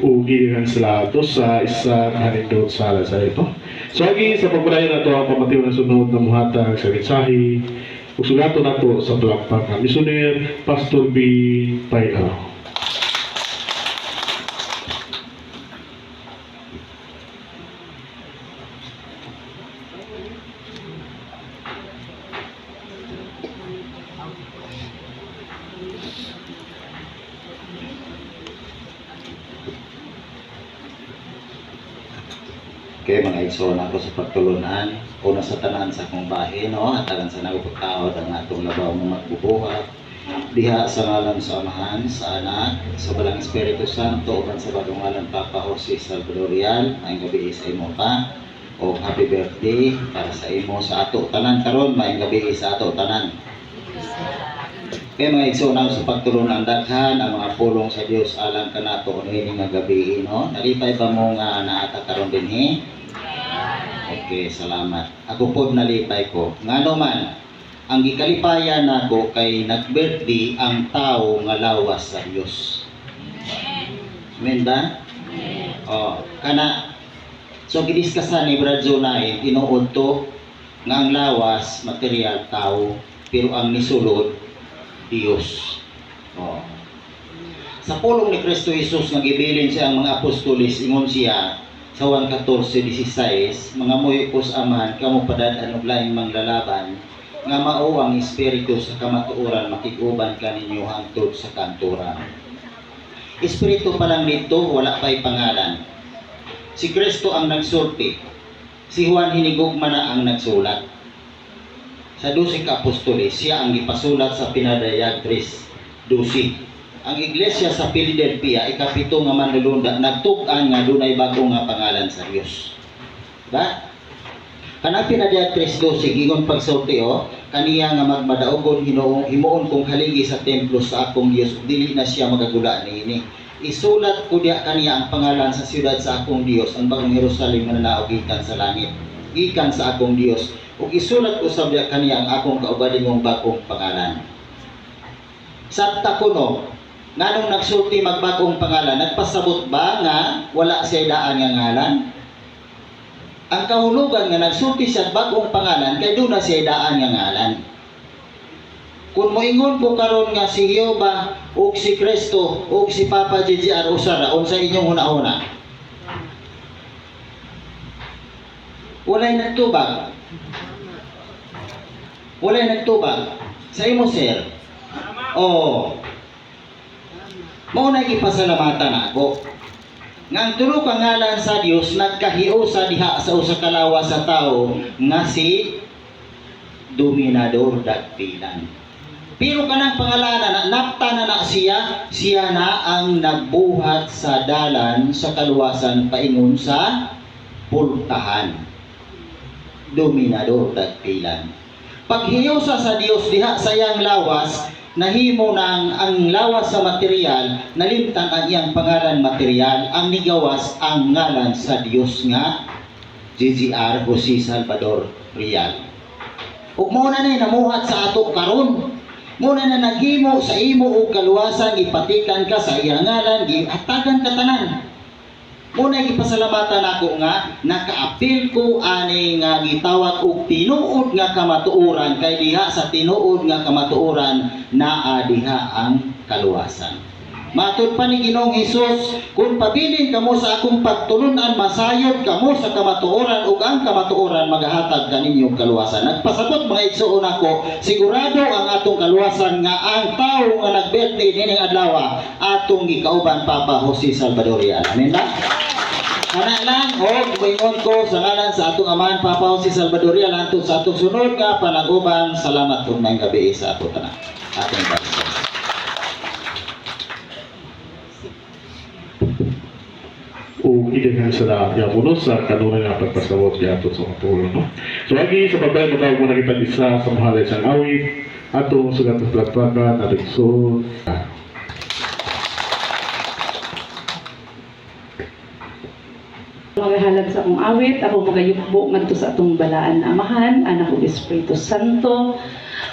Ugihan sila ito sa isa kanindot sala sa ito. So, agi sa pagpadayon na ito ang pamatiw na sunod na muhatag sa mensahe. Usugato na ito sa palakpak na misioner Pastor B. Paila. Okay, mga igsoon ako sa pagtulunan. Una sa tanan sa akong bahin, no? Hatagan sa nagpagkahod ang atong labaw ng magbubuhat. Diha sa ngalan sa Amahan, sa Anak, sa Balang Espiritu Santo, uban sa bagong ngalan Papa Jose Salvadorial, maayong gabi sa imo pa. O happy birthday para sa imo sa ato tanan karon, maayong gabi sa ato tanan. Okay, mga igsoon ako sa pagtulunan, daghan ang mga pulong sa Dios alang kanato ini nga gabi, no? Nalipay ba mo nga naata karon dinhi? Okay, salamat. Ako po nalipay ko. Ngano man, ang gikalipayan nako kay nag-birthday ang tao nga lawas sa Dios. Amen ba? Oh, kana so gidiskasan ni Brad Zonay, tinuod to nga ang lawas material tao, pero ang nisulod Dios. Oh. Sa pulong ni Kristo Jesus nga gibilin siya ang mga apostolis, ingon siya sa Juan 14:16, mga moy ko sa Amahan, kamo padad-an og laing manglalaban, nga mao ang espiritu sa kamatuoran makiguban kaninyo hangtod sa kanturan. Espiritu pa lang dito, wala pa'y pangalan. Si Kristo ang nagsulti. Si Juan hinigugma na ang nagsulat. Sa 12 ka apostoles, siya ang ipasulat sa pinadayag 3:12. Ang iglesia sa Philadelphia, ikapito nga manlulunda, nagtug-an nga dunay bago nga pangalan sa Dios. Ba? Kanang pinadayag 3:12, gigon pagsulti kaniya nga magmadaogon himuon kong haligi sa templo sa akong Dios, dili na siya magagula niini. Isulat ko diya kaniya ang pangalan sa siyudad sa akong Dios, ang bagong Jerusalem nga nanaog gikan sa langit, gikan sa akong Dios. Ug isulat ko sa diya kaniya ang akong kaugalingong bagong pangalan. Sabta kuno, nganong nagsulti magbagong pangalan, nagpasabot ba nga wala siya daan nga ngalan? Ang kahulugan nga nagsulti siya bagong pangalan, kay doon na siya daan nga ngalan. Kung moingon ko karon nga si Jehova o si Kristo o si Papa JJR Usara, unsa inyong hunahuna? Walay nagtubag. Walay nagtubag. Sa imo, sir? Oo. Mao na ipasalamatan ako. Nga ang tulo ka ngalan sa Dios nagkahiusa diha sa usa ka lawas sa tao nga si Dominador Dagpilan. Pero kanang pangalanan napta na siya na ang nagbuhat sa dalan sa kaluwasan paingon sa pultahan. Dominador Dagpilan. Paghiusa sa Dios diha sa iyang lawas, nahimo nang ang lawas sa material, nalimtan ang iyang pangalan material, ang nigawas ang ngalan sa Dios nga JJR Jose Salvador Real. Ug mao na nay namuhat sa ato karon. Muna na naghimo sa imo og kaluwasan, ipatikan ka sa iyang ngalan, gihatagan ka tanan. Muna gipasalamatan ako nga nakaapil ko ani nga gitawag og tinuod nga kamatuoran, kay diha sa tinuod nga kamatuoran naa diha ang kaluwasan. Matud pa ni Ginoong Hesus, kung pabilin kamo sa akong pagtulunan, masayod kamo sa kamatuoran ug ang kamatuoran magahatag kaninyong kaluwasan. Nagpasabot mga igsuon ako, sigurado ang atong kaluwasan nga ang tawo nga nagbirthday nining adlaw atong gikauban Papa Jose Salvador Real. Amen ba? Kana lang moingon ko sa ngalan sa atong amahan Papa Jose Salvador Real hangtod sa atong sunod nga panaguban. Salamat ug maayong gabi sa ato tanan. Ating pagsa. O idagan sa yapuno sa kanunay nga pagpasabot kaya ato sa mga pulo, no? So lagi sa pagbayan magawag mo na kita sa mahalay sang awit ato sugat ng plagpagan at ikso. Magahalad sa akong awit, ako magayukbo ngadto sa atong balaan amahan, anak ug Espiritu Santo,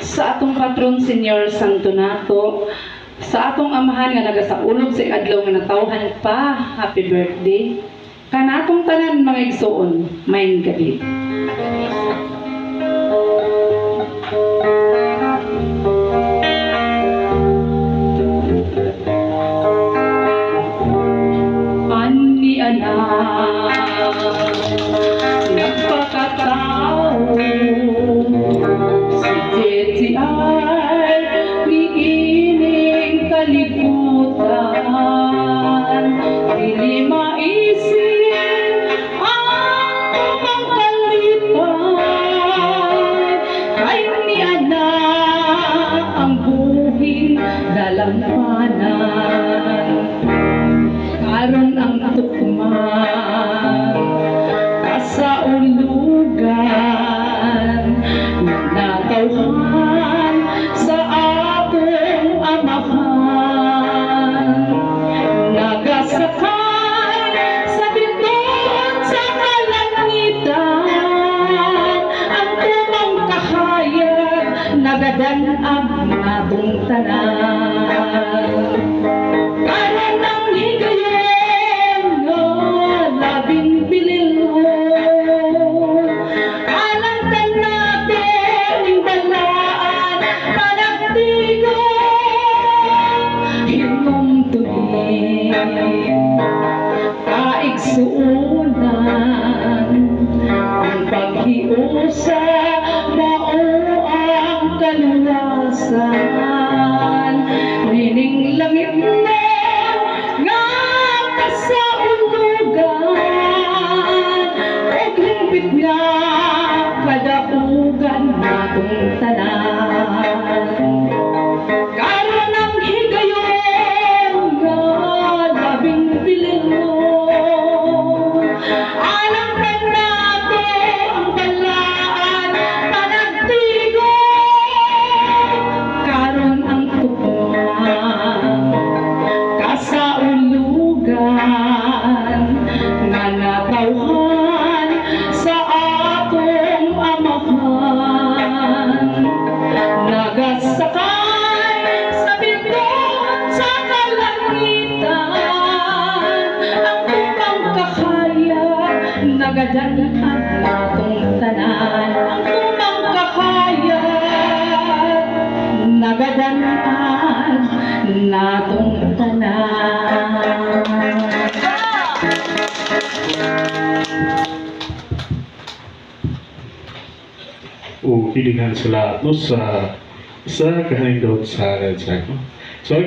sa atong patron Senyor Santo nato, sa atong amahan nga nagasaulog sa adlaw nga natawhan pa, happy birthday. Kana atong tanan mga igsoon, maayong gabi. Ani anak, nagpakatao, si JJR, niining kalibutan, dili maisip ang pagkalipan, kay ni anak ang buhing dalampanan. Karon ang tukman kasaulugan natawhan sa atong amahan, nagasakay sa bintod sa kalangitan, ang tumang kahayag nagadanag natong tanan. Karon ang higayon nga labing pililhon, alangkan natin yung balaan panagtigon, hinumtugin kaigsuunan ang paghiusa mao hingpit nga kadaugan natong tanan. Karon ang higayon nga labing pilino, alam ka nato ang balaan panagtigo. Karon ang tugma kasaulugan nga natawhan sa atong amahan. Nagasakay sa bituon sa kalangitan, ang tupang kakaya nagadanhan natong tanan. Ang tupang kakaya nagadanhan natong tanan. O hilingan sa lahat no sa kahanindot sa Red Sack. No? So,